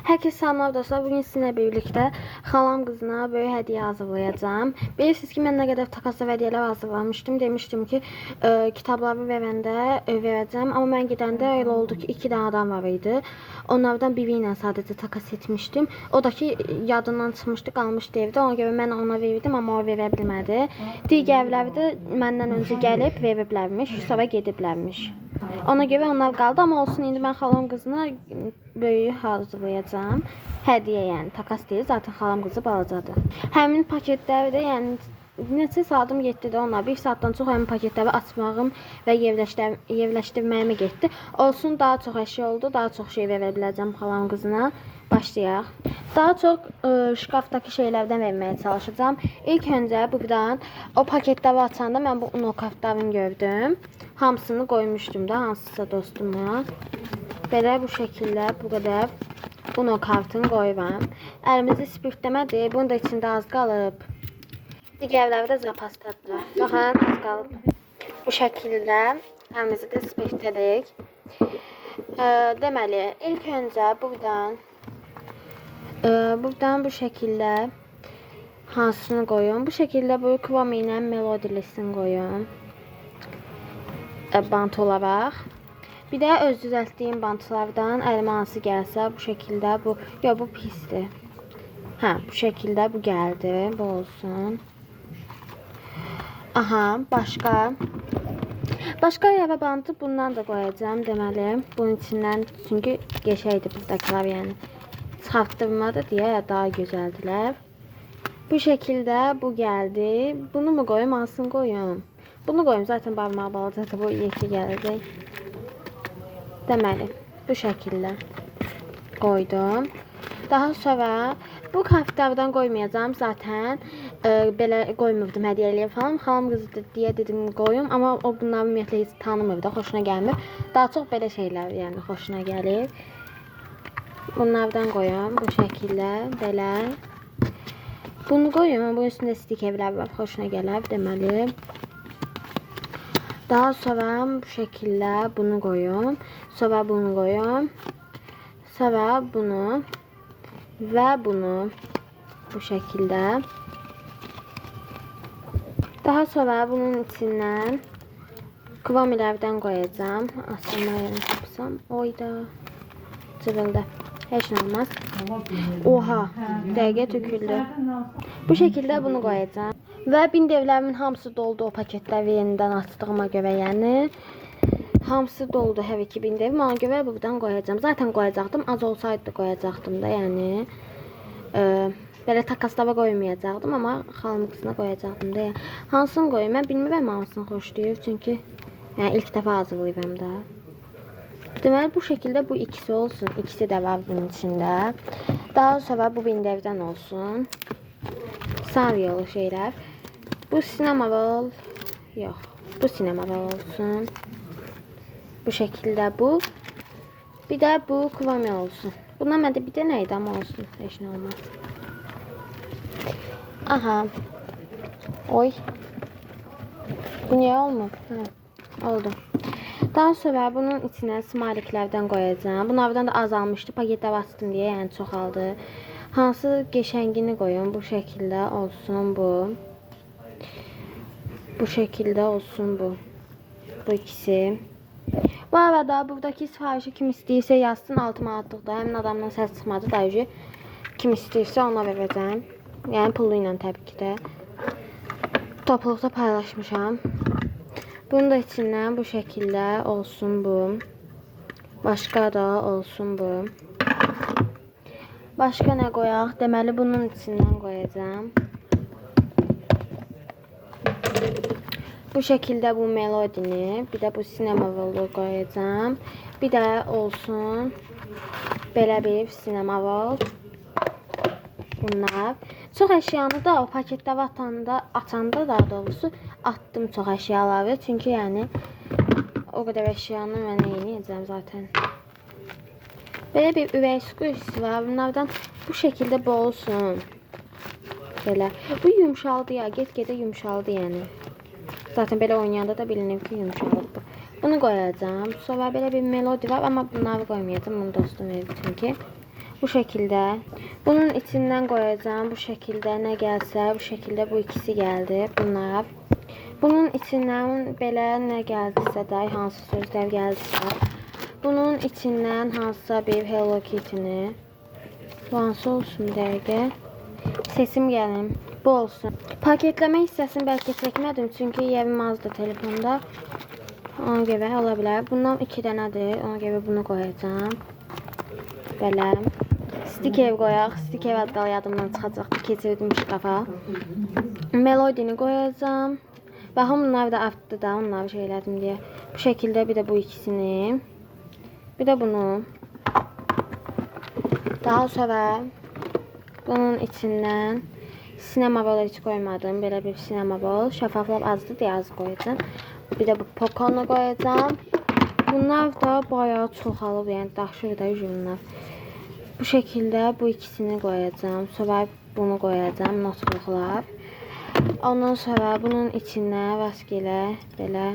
Herkese selamlar dostlar. Bugün sizinle birlikte xalam qızına böyük hediye hazırlayacağım. Bilirsiniz ki mən nə qədər takaslı hədiyələr hazırlamışdım. Demişdim ki kitabları verəndə verəcəm. Amma mən gedəndə öyle oldu ki 2 dənə adam var idi. Onlardan biri ilə sadəcə takas etmişdim. O da ki yadından çıxmışdı, qalmışdı evdə. Ona görə mən ona verdim, amma o verə bilmədi. Digərləri də məndən öncə gəlib veriblərmiş, sonra gediblərmiş. Ona görə onlar qaldı, amma olsun, indi mən xalam qızına böyük hazırlayacağım. Hədiyyə, yəni takas deyil, zaten xalam qızı balacadır. Həmin paketləri də, yəni neçə saatim getdi də onlar. 1 saatdan çox həmin paketləri açmağım və yerləşdirməyimə getdi. Olsun, daha çox əşya oldu, daha çox şey verə biləcəm xalam qızına. Başlayaq. Daha çox şkafdakı şeylərdən verməyə çalışacağım. İlk öncə buradan o paketləri açanda mən bu uno kartlarını gördüm. Hamısını qoymuşdum da hansısa dostuma. Belə bu şəkildə bu qədər uno kartını qoyuram. Əlimizi spirtləmədir. Bunun da içində az qalıb. Digərləri də zapasdadır. Baxın, az qalıb. Bu şəkildə əlimizi də spirtlədik. Deməli, ilk öncə buradan bu şəkildə hansını qoyun. Bu şəkildə bu kıvam ilə melodilisini qoyun. Bant olaraq. Bir də öz düzəltdiyim bantlardan əlimə hansı gəlsə bu şəkildə bu, yox bu pisdir. Hə, bu şəkildə bu gəldi. Bu olsun. Aha, başqa yara bantı bundan da qoyacağım deməli. Bunun içindən çünki geçəydi bizdəkiler yəni. Çıxartdırmadı deyə daha gözəldilər. Bu şəkildə bu gəldi. Bunu mu qoyum, hansını qoyum? Bunu qoyum, zaten barmağı balacadır, bu yekli gələcək. Deməli, bu şəkildə qoydum. Daha sonra bu kartlardan qoymayacağım zaten. Belə qoymurdum hədiyyəliyə falan. Xalam qızı deyə dedim qoyum, amma o bunları ümumiyyətlə heç tanımır da, xoşuna gəlmir. Daha çox belə şeylər yəni xoşuna gəlir. Bunlardan qoyum bu şəkildə, belə. Bunu qoyum, bunun üstündə stikerlər var, xoşuna gələr deməli. Daha sonra bu şəkildə bunu qoyum. Sonra bunu qoyum. Sonra bunu və bunu bu şəkildə. Daha sonra bunun içindən kıvamilərdən qoyacağım. Aslında yəni tapsam. Oyda. Cıvıldı. Heç nə olmaz. Oha, dəqiqə töküldü. Bu şəkildə bunu qoyacağım. Və bindevlərimin hamısı doldu o paketləri yenidən açdığıma görə, yəni. Hamısı doldu hər iki bindevim, ona görə buradan qoyacağım. Zaten qoyacaqdım, az olsaydı da qoyacaqdım da, yəni. Belə takaslara qoymayacaqdım, amma xalam qızına qoyacaqdım da. Hansını qoyum? Mən bilmirəm hansını xoşlayır, çünki yəni, ilk dəfə hazırlayıram da. Deməli, bu şəkildə bu ikisi olsun. İkisi də var bunun içində. Daha sonra bu bindevdən olsun. Sarıyalı şeylər. Bu sinema rol. Yox. Bu sinema rol olsun. Bu şəkildə bu. Bir də bu kıvami olsun. Bundan məndə bir də nə idi amma olsun. Heç nə olmaz. Aha. Oy. Bu niyə olmur? Hə. Oldu. Daha sonra bunun içine smiliklərdən qoyacağım. Bunlardan da azalmışdı. Paketdə bastım deyə, yəni çoxaldı. Hansı geçəngini qoyun. Bu şəkildə olsun bu. Bu şəkildə olsun bu. Bu ikisi. Bu arada buradaki sifarişi kim istəyirsə yazsın, altıma atdıqda. Həmin adamdan səs çıxmadı da, kim istəyirsə ona verəcəm. Yəni pulu ilə təbii ki də. Topluluqda paylaşmışam. Bunun da içindən bu şəkildə olsun bu. Başqa da olsun bu. Başqa nə qoyaq? Deməli bunun içindən qoyacağım. Bu şəkildə bu melodini, bir də bu sinema rolu qoyacağım. Bir də olsun belə bir sinema rol. Bunlar. Çox əşyanı da o paketləri açanda daha doğrusu attım çox əşyaları. Çünki yəni o qədər əşyanı mən eləyəcəm zaten. Belə bir ürək squishy var. Bunlardan bu şəkildə bu olsun. Belə. Bu yumşaldı ya. Get-gedə yumşaldı yəni. Zaten belə oynayanda da bilinir ki yumşalıb bu. Bunu qoyacağım. Sonra belə bir melodi var, amma bunları qoymayacağım. Bunu dostum verdi çünki. Bu şekilde. Bunun içinden koyacağım bu şekilde ne gelse bu şekilde bu ikisi geldi bunlar. Bunun içinden belə nə gəldisə də, hansı sözlər gəldisə, bunun içindən hansısa bir Hello Kitty-ni, bu hansı olsun dəqiqə, sesim gəlim, bu olsun. Paketləmə hissəsini bəlkə çəkmədim, çünki yerim azdı telefonda, ona görə ola bilər. Bundan 2 dənədir, ona görə bunu qoyacağım, belə. Stiker qoyaq, stiker adqal yadımdan çıxacaqdı, keçirdim şkafa. Melodini qoyacağım. Baxın bunlar da artdı da, onları şey elədim deyə. Bu şəkildə bir də bu ikisini. Bir də bunu. Daha sonra bunun içindən sinema bolu heç qoymadım. Belə bir sinema bol. Şəffaflıq azdı deyə az qoyacağım. Bir də bu popcornu qoyacağım. Bunlar da bayağı çoxalıb, yəni daşır da ürünlər. Bu şəkildə bu ikisini qoyacağım. Sonra bunu qoyacağım, notebooklar. Ondan sonra bunun içinə vaskelə belə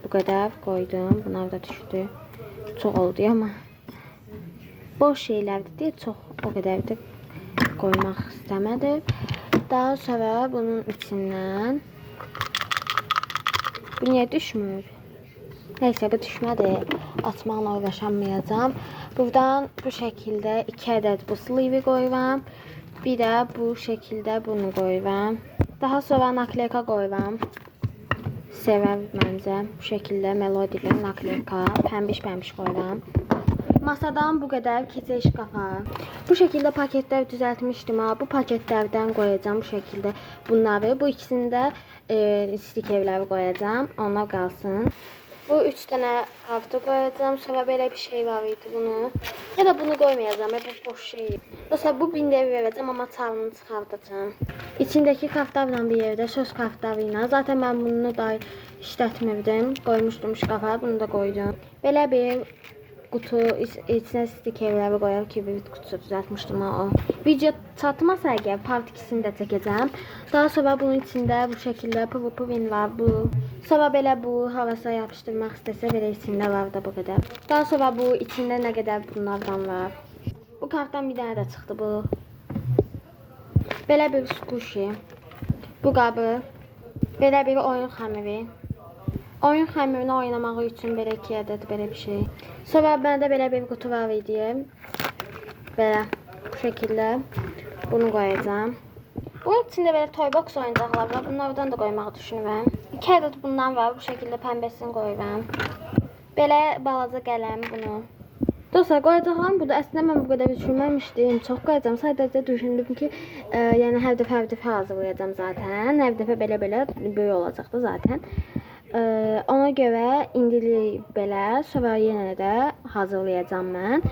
bu qədər qoydum. Bunlar da düşdü. Çox oldu amma. Boş şeylərdir deyə çox o qədər də qoymaq istəmədim. Daha sonra bunun içindən bu niyə düşmür? Neyse bu düşmədi. Açmaqla uğraşamayacağım. Buradan bu şəkildə 2 ədəd bu sleeve qoyuram. Bir də bu şəkildə bunu qoyuram. Daha sonra nakleyka qoyuram. Sevər məncə. Bu şəkildə melodili nakleyka. Pəmbiş qoyuram. Masadan bu qədər keçir şkafa. Bu şəkildə paketlər düzəltmişdim. Bu paketlərdən qoyacağım bu şəkildə bunları. Bu ikisini də stikerləri qoyacağım. Onlar qalsın. Bu 3 dənə kartı qoyacağım. Sonra belə bir şey var idi bunu. Ya da bunu qoymayacağım. Hep boş şey. Mesela bu 1000 lira verəcəm amma çarını çıxardacağım. İçindəki kartlarla bir yerdə söz kartlarıyla. Zaten mən bunu da işlətmirdim. Qoymuşdum şkafa. Bunu da qoydum. Belə bir kutu içine stikerleri qoyaq ki, bir kutu düzəltmişdim o. Video çatmasa əgər part 2'sini də çəkəcəm. Daha sonra bunun içində bu şəkildə puvin var bu. Sonra belə bu havasa yapışdırmaq istəsə belə içində var da bu qədər. Daha sonra bu içində nə qədər bunlardan var. Bu kartdan bir dənə də çıxdı bu. Belə bir squishy. Bu qabı. Belə bir oyun xəmiri. Oyun xəmirini oynamağı üçün belə 2 ədəd belə bir şey. Sonra məndə belə bir kutu var idi. Belə bu şəkildə bunu qoyacağım. Bunun içində belə toybox oyuncaqlar var. Bunlardan da qoymağı düşünürəm. 2 ədəd bundan var. Bu şəkildə pəmbəsini qoyuram. Belə balaca qələm bunu. Dostlar qoyacaqlarım burada. Əslində mən bu qədər düşünməmişdim. Çox qoyacağım. Sadəcə düşündüm ki, yəni hər dəfə hazırlayacağım zaten. Hər dəfə belə böyük olacaqdı zaten. Ona görə indilik belə, sonra yenə də hazırlayacağım mən.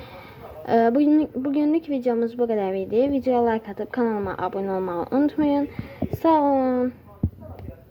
Bugünlük videomuz bu qədər idi. Videoya like atıp kanalıma abone olmayı unutmayın. Sağ olun.